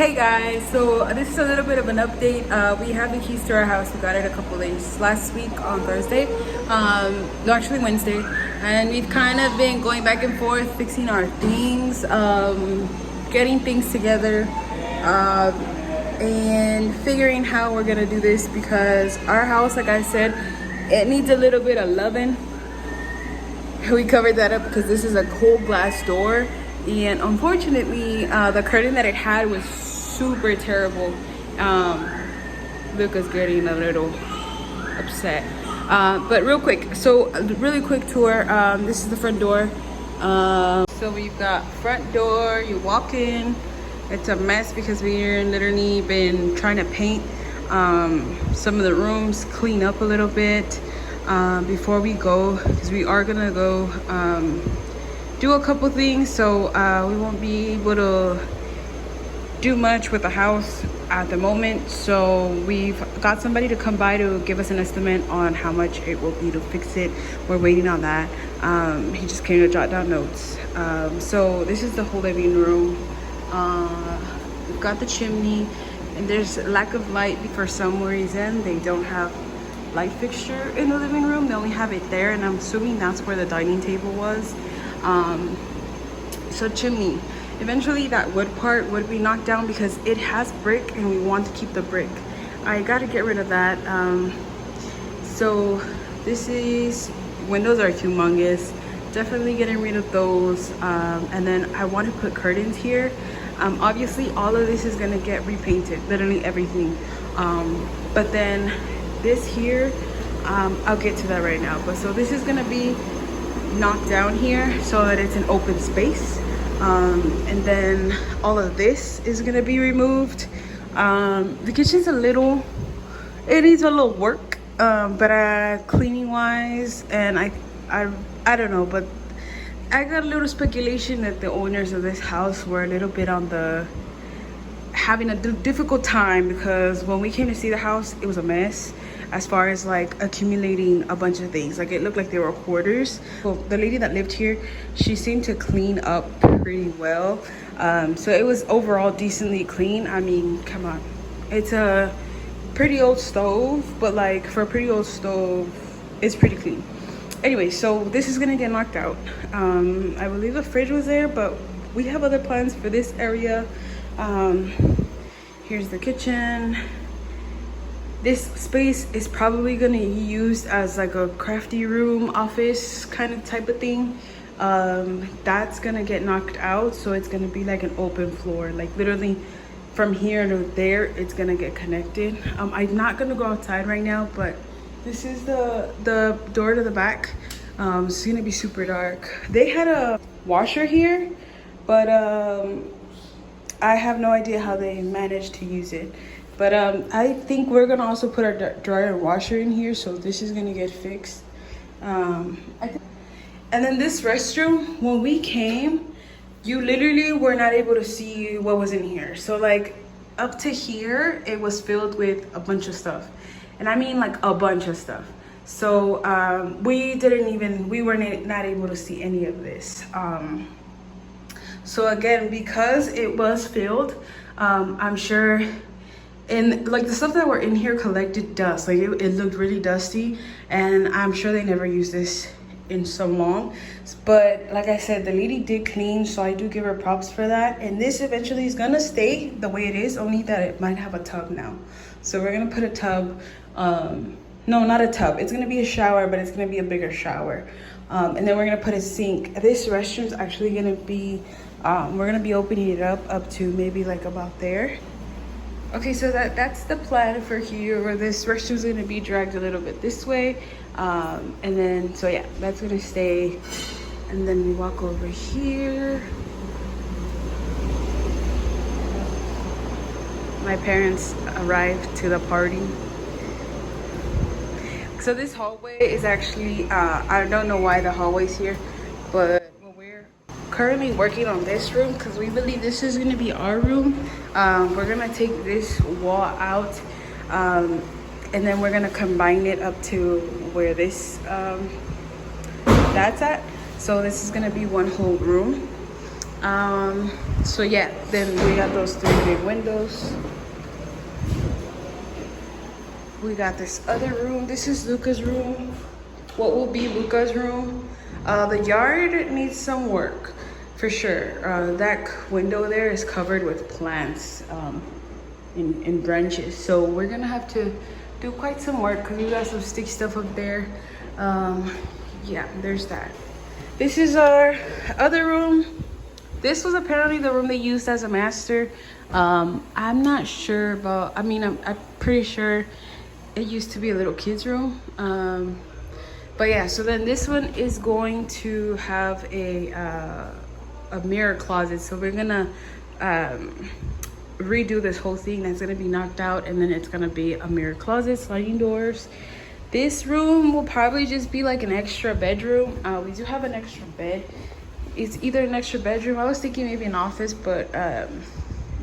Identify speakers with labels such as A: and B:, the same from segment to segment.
A: Hey guys, so this is a little bit of an update. We have the keys to our house. We got it a couple days last week on Thursday, no, actually Wednesday, and we've kind of been going back and forth fixing our things, getting things together, and figuring how we're gonna do this because our house, like I said, it needs a little bit of loving. We covered that up because this is a cold glass door, and unfortunately the curtain that it had was super terrible. Luca's getting a little upset, but real quick, so a really quick tour. This is the front door. So we've got front door, you walk in, it's a mess because we're literally been trying to paint some of the rooms, clean up a little bit before we go, because we are gonna go do a couple things, so we won't be able to do much with the house at the moment. So we've got somebody to come by to give us an estimate on how much it will be to fix it. We're waiting on that. He just came to jot down notes. So this is the whole living room. We've got the chimney, and there's lack of light for some reason. They don't have light fixture in the living room. They only have it there, and I'm assuming that's where the dining table was. So chimney, eventually that wood part would be knocked down because it has brick and we want to keep the brick. I got to get rid of that. So this is, windows are humongous, definitely getting rid of those. And then I want to put curtains here. Obviously all of this is going to get repainted, literally everything. But then this here, I'll get to that right now. But so this is going to be knocked down here so that it's an open space, and then all of this is going to be removed. The kitchen's it needs a little work, but cleaning wise, and I don't know, but I got a little speculation that the owners of this house were a little bit on having a difficult time, because when we came to see the house, it was a mess as far as like accumulating a bunch of things. Like it looked like they were hoarders. Well, the lady that lived here, she seemed to clean up pretty well. So it was overall decently clean. I mean, come on, it's a pretty old stove, but like for a pretty old stove, it's pretty clean. Anyway, so this is gonna get knocked out. I believe the fridge was there, but we have other plans for this area. Here's the kitchen. This space is probably gonna be used as like a crafty room, office kind of type of thing. That's gonna get knocked out, so it's gonna be like an open floor, like literally from here to there, it's gonna get connected. I'm not gonna go outside right now, but this is the door to the back. It's gonna be super dark. They had a washer here, but I have no idea how they managed to use it. But I think we're gonna also put our dryer and washer in here, so this is gonna get fixed. And then this restroom, when we came, you literally were not able to see what was in here. So like up to here, it was filled with a bunch of stuff. And I mean like a bunch of stuff. So we were not able to see any of this. So again, because it was filled, I'm sure, and like the stuff that were in here collected dust. Like it looked really dusty, and I'm sure they never used this in so long. But like I said, the lady did clean, so I do give her props for that. And this eventually is gonna stay the way it is, only that it might have a tub now. So we're gonna put a tub, no, not a tub, it's gonna be a shower, but it's gonna be a bigger shower. And then we're gonna put a sink. This restroom's actually gonna be, we're gonna be opening it up to maybe like about there. Okay, so that's the plan for here, where this restroom's gonna be dragged a little bit this way. And then, so yeah, that's gonna stay. And then we walk over here. My parents arrived to the party. So this hallway is actually, I don't know why the hallway's here, but we're currently working on this room because we believe this is gonna be our room. We're gonna take this wall out, and then we're gonna combine it up to where this, that's at. So this is gonna be one whole room. So yeah, then we got those 3 big windows. We got this other room. This is Luca's room. What will be Luca's room. The yard needs some work for sure. That window there is covered with plants in branches. So we're gonna have to do quite some work because we got some sticky stuff up there. Yeah, there's that. This is our other room. This was apparently the room they used as a master. I'm not sure about, I mean, I'm pretty sure it used to be a little kid's room. But yeah, so then this one is going to have a mirror closet. So we're gonna redo this whole thing. That's gonna be knocked out, and then it's gonna be a mirror closet, sliding doors. This room will probably just be like an extra bedroom. We do have an extra bed. It's either an extra bedroom. I was thinking maybe an office, but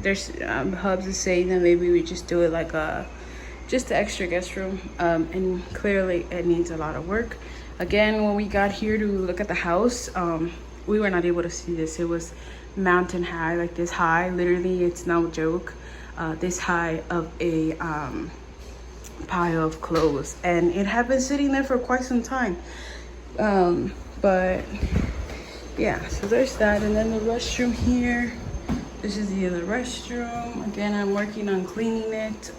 A: there's Hubs is saying that maybe we just do it like just an extra guest room. And clearly it needs a lot of work. Again, when we got here to look at the house, we were not able to see this. It was mountain high, like this high. Literally, it's no joke. This high of a pile of clothes, and it had been sitting there for quite some time. But yeah, so there's that. And then the restroom here. This is the other restroom. Again, I'm working on cleaning it.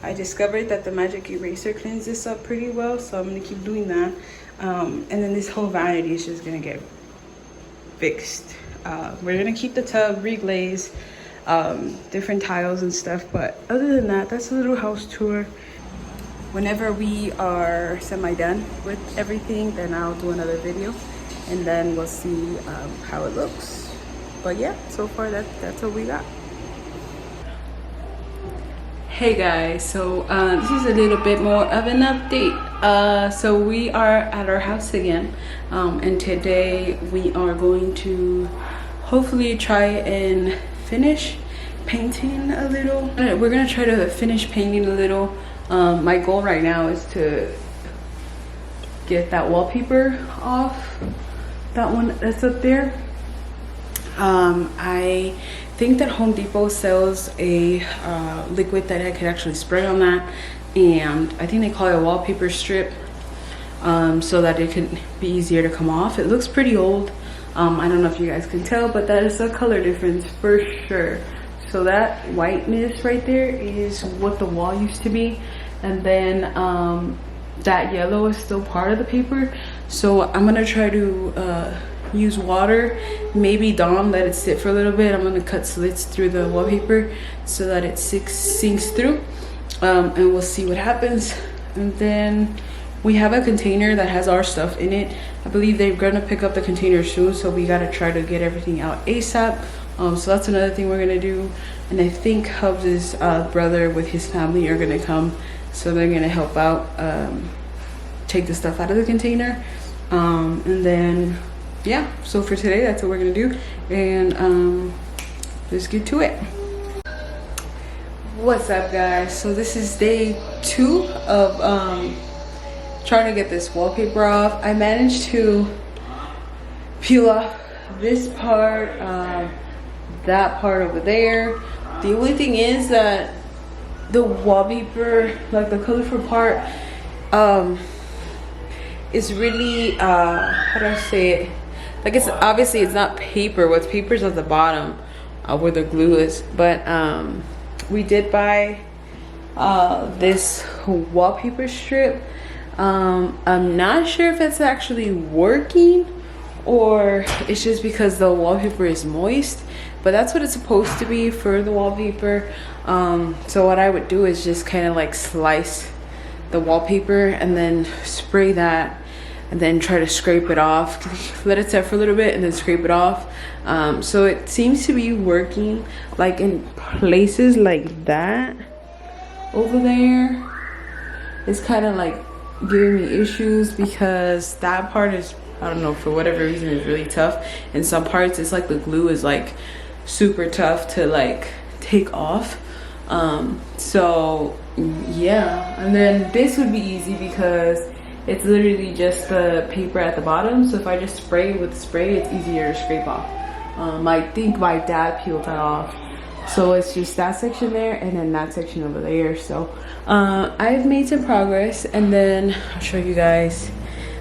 A: I discovered that the magic eraser cleans this up pretty well, so I'm gonna keep doing that. And then this whole vanity is just gonna get fixed. We're gonna keep the tub reglaze, different tiles and stuff, but other than that, that's a little house tour. Whenever we are semi-done with everything, then I'll do another video, and then we'll see how it looks. But yeah, so far that's what we got. Hey guys, so this is a little bit more of an update. So we are at our house again, and today we are going to hopefully try and finish painting a little. We're gonna try to finish painting a little. My goal right now is to get that wallpaper off, that one that's up there. I think that Home Depot sells a liquid that I could actually spray on that, and I think they call it a wallpaper strip, so that it can be easier to come off. It looks pretty old. I don't know if you guys can tell, but that is a color difference for sure. So that whiteness right there is what the wall used to be, and then that yellow is still part of the paper. So I'm gonna try to use water, maybe Dawn, let it sit for a little bit. I'm gonna cut slits through the wallpaper so that it sinks through, and we'll see what happens. And then we have a container that has our stuff in it. I believe they're gonna pick up the container soon, so we gotta try to get everything out ASAP. So that's another thing we're gonna do. And I think Hubs' brother with his family are gonna come, so they're gonna help out, take the stuff out of the container. And then yeah, so for today that's what we're gonna do, and let's get to it. What's up guys? So this is day 2 of trying to get this wallpaper off. I managed to peel off this part, that part over there. The only thing is that the wallpaper, like the colorful part, is really how do I say it, like, it's obviously it's not paper. What's paper is at the bottom where the glue is. But we did buy this wallpaper strip. I'm not sure if it's actually working or it's just because the wallpaper is moist, but that's what it's supposed to be for the wallpaper. So what I would do is just kind of like slice the wallpaper and then spray that, and then try to scrape it off, let it set for a little bit and then scrape it off. So it seems to be working, like in places like that over there. It's kind of like giving me issues because that part is, I don't know, for whatever reason, is really tough. In some parts it's like the glue is like super tough to like take off. So yeah, and then this would be easy because it's literally just the paper at the bottom. So if I just spray with spray, it's easier to scrape off. I think my dad peeled that off. So it's just that section there and then that section over there. So I've made some progress, and then I'll show you guys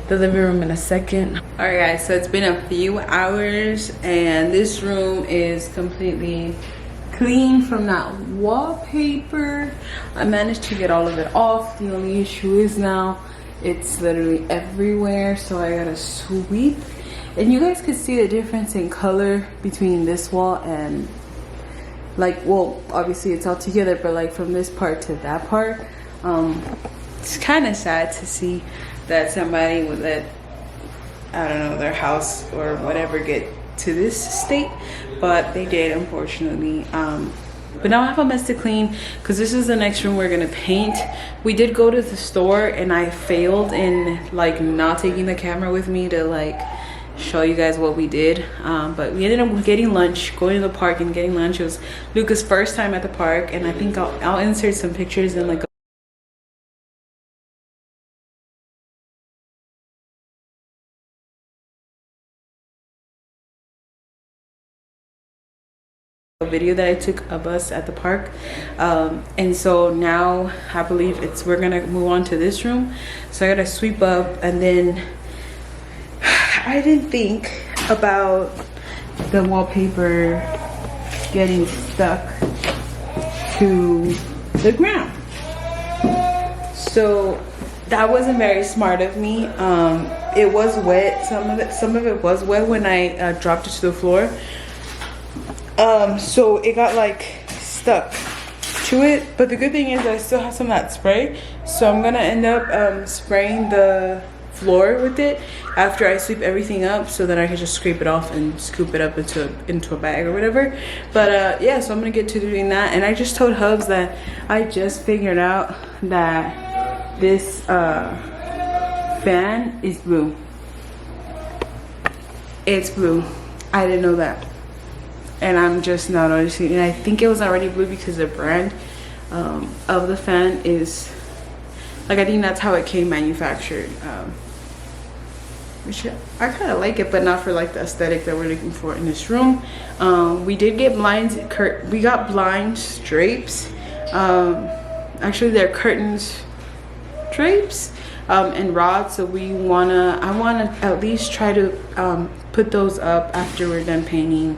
A: the living room in a second. All right guys, so it's been a few hours and this room is completely clean from that wallpaper. I managed to get all of it off. The only issue is now it's literally everywhere, so I gotta sweep. And you guys could see the difference in color between this wall and, like, well, obviously it's all together, but like from this part to that part, it's kind of sad to see that somebody would let, I don't know, their house or whatever get to this state, but they did, unfortunately. But now I have a mess to clean because this is the next room we're gonna paint. We did go to the store and I failed in like not taking the camera with me to like show you guys what we did, but we ended up getting lunch, going to the park and getting lunch. It was Luca's first time at the park, and I think I'll insert some pictures in like a video that I took of us at the park. And so now I believe we're gonna move on to this room, so I gotta sweep up. And then I didn't think about the wallpaper getting stuck to the ground, so that wasn't very smart of me. It was wet, some of it was wet when I dropped it to the floor, so it got like stuck to it. But the good thing is I still have some of that spray, so I'm gonna end up spraying the floor with it after I sweep everything up, so that I can just scrape it off and scoop it up into a bag or whatever. But yeah, so I'm gonna get to doing that. And I just told Hubs that I just figured out that this fan is blue. It's blue. I didn't know that, and I'm just now noticing. And I think it was already blue because the brand of the fan is like, I think that's how it came manufactured, which I kind of like it, but not for like the aesthetic that we're looking for in this room. We did get blinds. We got blind drapes. Actually, they're curtains, drapes, and rods. So I wanna at least try to put those up after we're done painting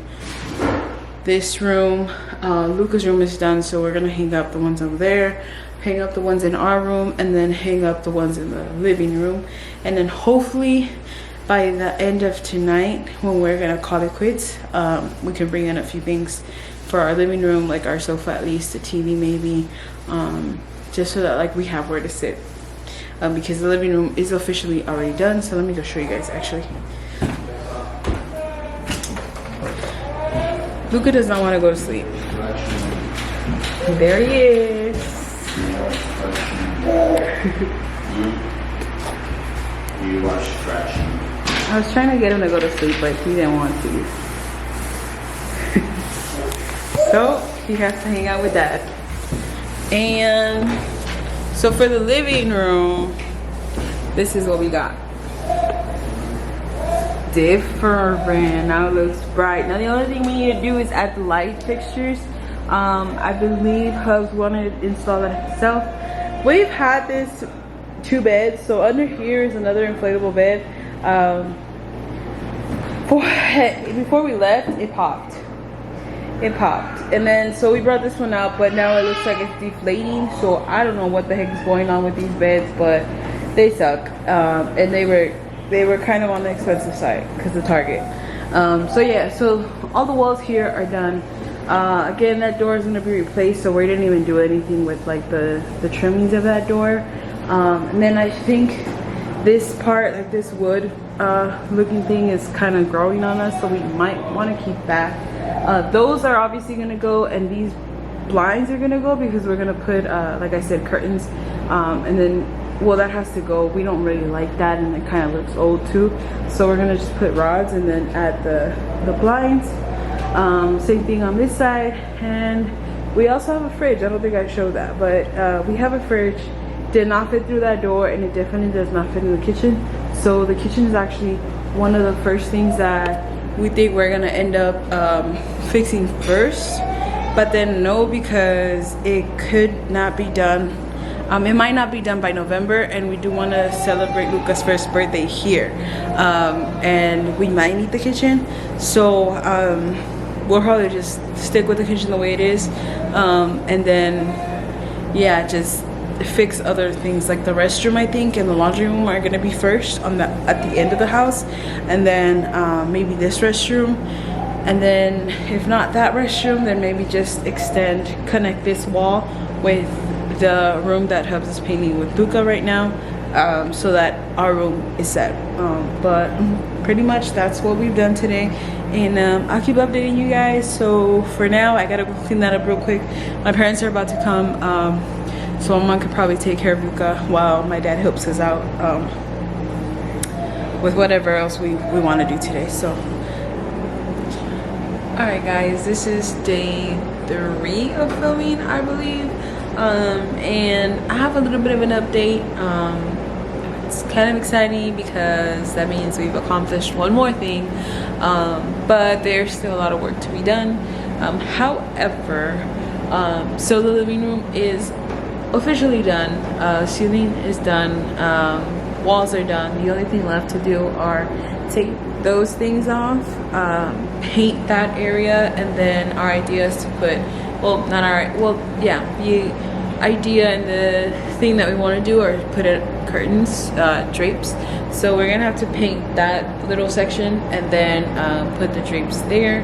A: this room. Luca's room is done, so we're gonna hang up the ones over there, hang up the ones in our room, and then hang up the ones in the living room. And then hopefully by the end of tonight, when we're gonna call it quits, we can bring in a few things for our living room, like our sofa, at least a TV maybe, just so that like we have where to sit, because the living room is officially already done. So let me go show you guys. Actually, Luca does not want to go to sleep. There he is.
B: You watch Scratching.
A: I was trying to get him to go to sleep, but he didn't want to. So he has to hang out with Dad. And so for the living room, this is what we got. Different. Now it looks bright. Now the only thing we need to do is add the light fixtures. I believe Hubs wanted to install that himself. We've had this 2 beds, so under here is another inflatable bed. Before we left, it popped, and then so we brought this one out, but now it looks like it's deflating. So I don't know what the heck is going on with these beds, but they suck, and they were kind of on the expensive side because of Target. So yeah, so all the walls here are done. Again, that door is going to be replaced, so we didn't even do anything with like the trimmings of that door. And then I think this part, like this wood looking thing, is kind of growing on us, so we might want to keep that. Those are obviously going to go, and these blinds are going to go because we're going to put like I said, curtains, and then, well, that has to go. We don't really like that, and it kind of looks old too, so we're going to just put rods and then add the blinds. Same thing on this side. And we also have a fridge. I don't think I showed that, but we have a fridge. Did not fit through that door, and it definitely does not fit in the kitchen. So the kitchen is actually one of the first things that we think we're gonna end up fixing first, but then no, because it could not be done. It might not be done by November, and we do want to celebrate Luca's first birthday here, and we might need the kitchen, so we'll probably just stick with the kitchen the way it is, and then yeah, just fix other things like the restroom, I think, and the laundry room are gonna be first at the end of the house, and then maybe this restroom, and then if not that restroom, then maybe just connect this wall with the room that Hubs is painting with Luca right now, so that our room is set. But pretty much that's what we've done today, and I'll keep updating you guys. So for now, I gotta go clean that up real quick. My parents are about to come, so my mom could probably take care of Luca while my dad helps us out with whatever else we want to do today. So all right guys, this is day 3 of filming, I believe, and I have a little bit of an update. It's kind of exciting because that means we've accomplished one more thing, but there's still a lot of work to be done. However, so the living room is officially done. Ceiling is done, walls are done. The only thing left to do are take those things off, paint that area, and then our idea is to put, well, not our, well, yeah, the idea and the thing that we want to do are put it curtains, drapes. So we're gonna have to paint that little section and then put the drapes there.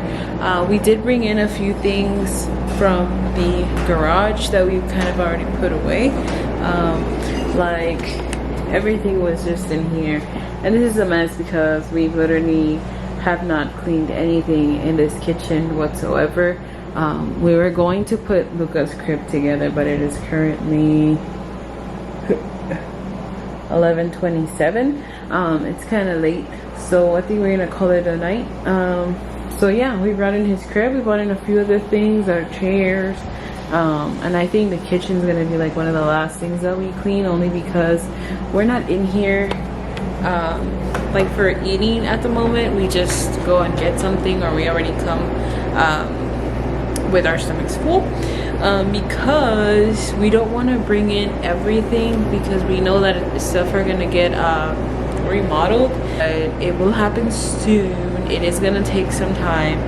A: We did bring in a few things from the garage that we've kind of already put away, like everything was just in here, and this is a mess because we literally have not cleaned anything in this kitchen whatsoever. We were going to put Luca's crib together, but it is currently 11:27. It's kind of late, so I think we're gonna call it a night. So yeah, we brought in his crib, we brought in a few other things, our chairs, and I think the kitchen's gonna be like one of the last things that we clean, only because we're not in here like for eating at the moment. We just go and get something, or we already come with our stomachs full, because we don't want to bring in everything, because we know that stuff are gonna get remodeled. It will happen soon. It is gonna take some time,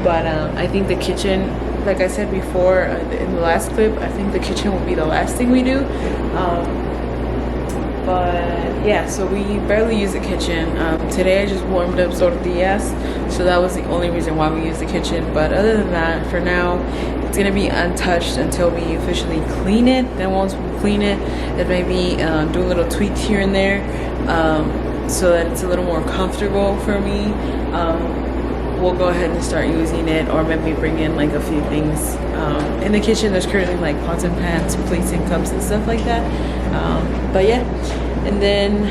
A: but I think the kitchen, like I said before in the last clip, I think the kitchen will be the last thing we do. But yeah, so we barely use the kitchen. Today I just warmed up tortillas, so that was the only reason why we use the kitchen. But other than that, for now, it's gonna be untouched until we officially clean it. Then once we clean it, then maybe do a little tweaks here and there, so that it's a little more comfortable for me. We'll go ahead and start using it, or maybe bring in like a few things. In the kitchen there's currently like pots and pans, plates and cups and stuff like that. But yeah, and then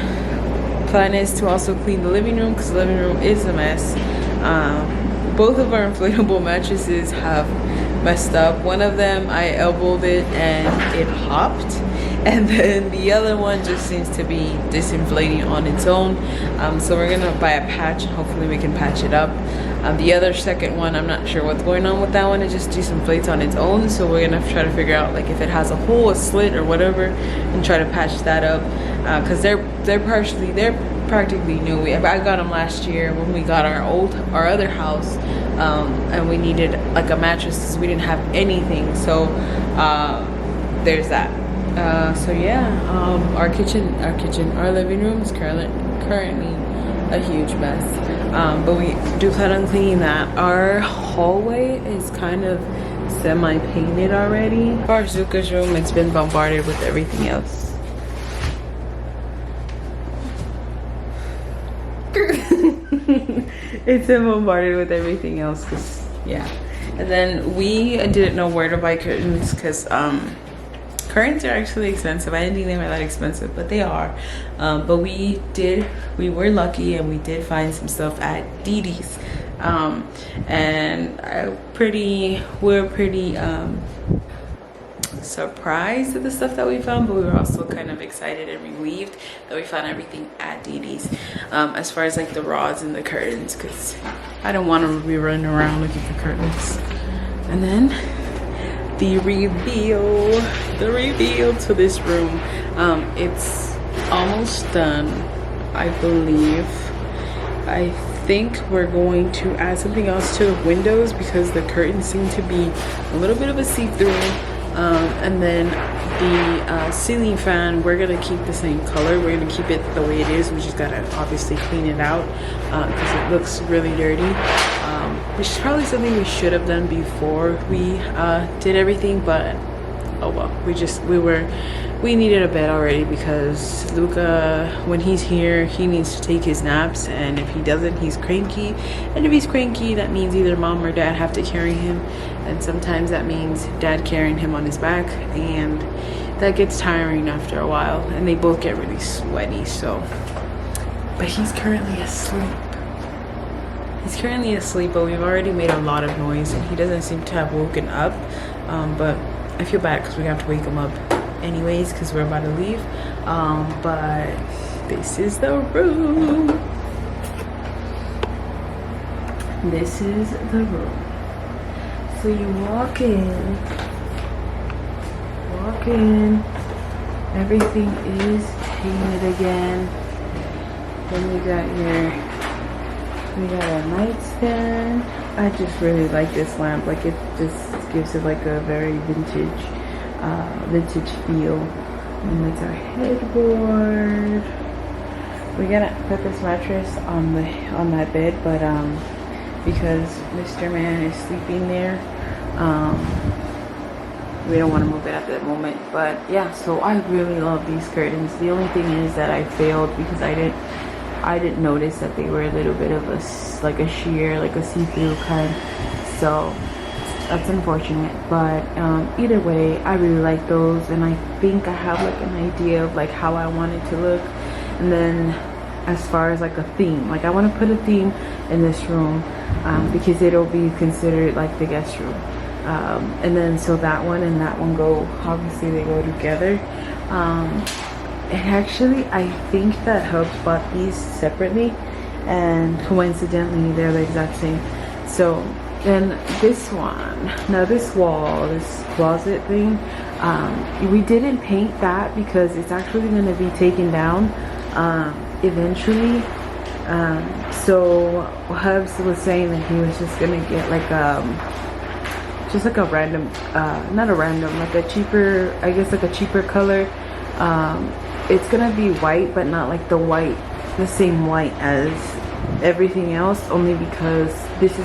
A: plan is to also clean the living room, because the living room is a mess. Both of our inflatable mattresses have messed up. One of them, I elbowed it and it hopped, and then the other one just seems to be disinflating on its own. So we're gonna buy a patch and hopefully we can patch it up. The other second one, I'm not sure what's going on with that one. It just disinflates on its own, so we're gonna try to figure out like if it has a hole, a slit, or whatever, and try to patch that up, because they're practically new. I got them last year when we got our other house, and we needed like a mattress because we didn't have anything. So there's that. So yeah, our living room is currently a huge mess, but we do plan on cleaning that. Our hallway is kind of semi-painted already. As far as Zuka's room, it's been bombarded with everything else. It's been bombarded with everything else, because yeah. And then we didn't know where to buy curtains, because curtains are actually expensive. I didn't think they were that expensive, but they are. But we were lucky, and we did find some stuff at Didi's, and we're pretty surprised at the stuff that we found, but we were also kind of excited and relieved that we found everything at DD's. As far as like the rods and the curtains, because I don't want to be running around looking for curtains. And then the reveal to this room. It's almost done, I believe. I think we're going to add something else to the windows because the curtains seem to be a little bit of a see-through. And then the ceiling fan, we're gonna keep the same color. We're gonna keep it the way it is. We just gotta obviously clean it out because it looks really dirty, which is probably something we should have done before we did everything, but oh well. We needed a bed already because Luca, when he's here, he needs to take his naps, and if he doesn't, he's cranky. And if he's cranky, that means either mom or dad have to carry him, and sometimes that means dad carrying him on his back, and that gets tiring after a while, and they both get really sweaty. So, but he's currently asleep. But we've already made a lot of noise, and he doesn't seem to have woken up. But I feel bad because we have to wake him up anyways because we're about to leave. But this is the room. This is the room. So you walk in, everything is painted again. Then we got a nightstand. I just really like this lamp. Like, it just gives it like a very vintage feel. And it's our headboard. We're gonna put this mattress on that bed, but because Mr. Man is sleeping there, we don't want to move it at the moment. But yeah, so I really love these curtains. The only thing is that I failed because I didn't notice that they were a little bit of a sheer, like a see-through kind. So that's unfortunate, but either way, I really like those, and I think I have like an idea of like how I want it to look. And then as far as like a theme, like I want to put a theme in this room because it'll be considered like the guest room. And then so that one and that one go, obviously they go together. And actually, I think that Hubs bought these separately, and coincidentally they're the exact same. So then this one, now this wall, this closet thing, we didn't paint that because it's actually going to be taken down eventually. So Hubs was saying that he was just going to get like just like a random, not a random, like a cheaper, I guess like a cheaper color. It's gonna be white, but not like the same white as everything else, only because this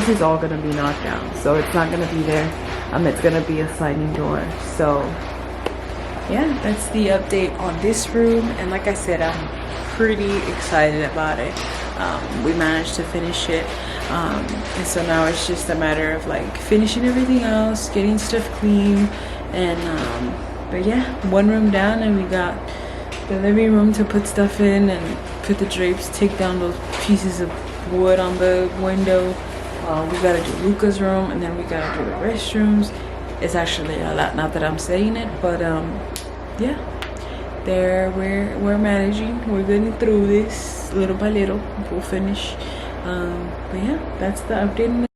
A: is all gonna be knocked down, so it's not gonna be there. It's gonna be a sliding door. So yeah, that's the update on this room, and like I said, I'm pretty excited about it. We managed to finish it, and so now it's just a matter of like finishing everything else, getting stuff clean, and but yeah, one room down, and we got the living room to put stuff in and put the drapes, take down those pieces of wood on the window. We gotta do Luca's room, and then we gotta do the restrooms. It's actually a lot, not that I'm saying it, but yeah, we're managing, we're getting through this little by little. We'll finish. But yeah, that's the update on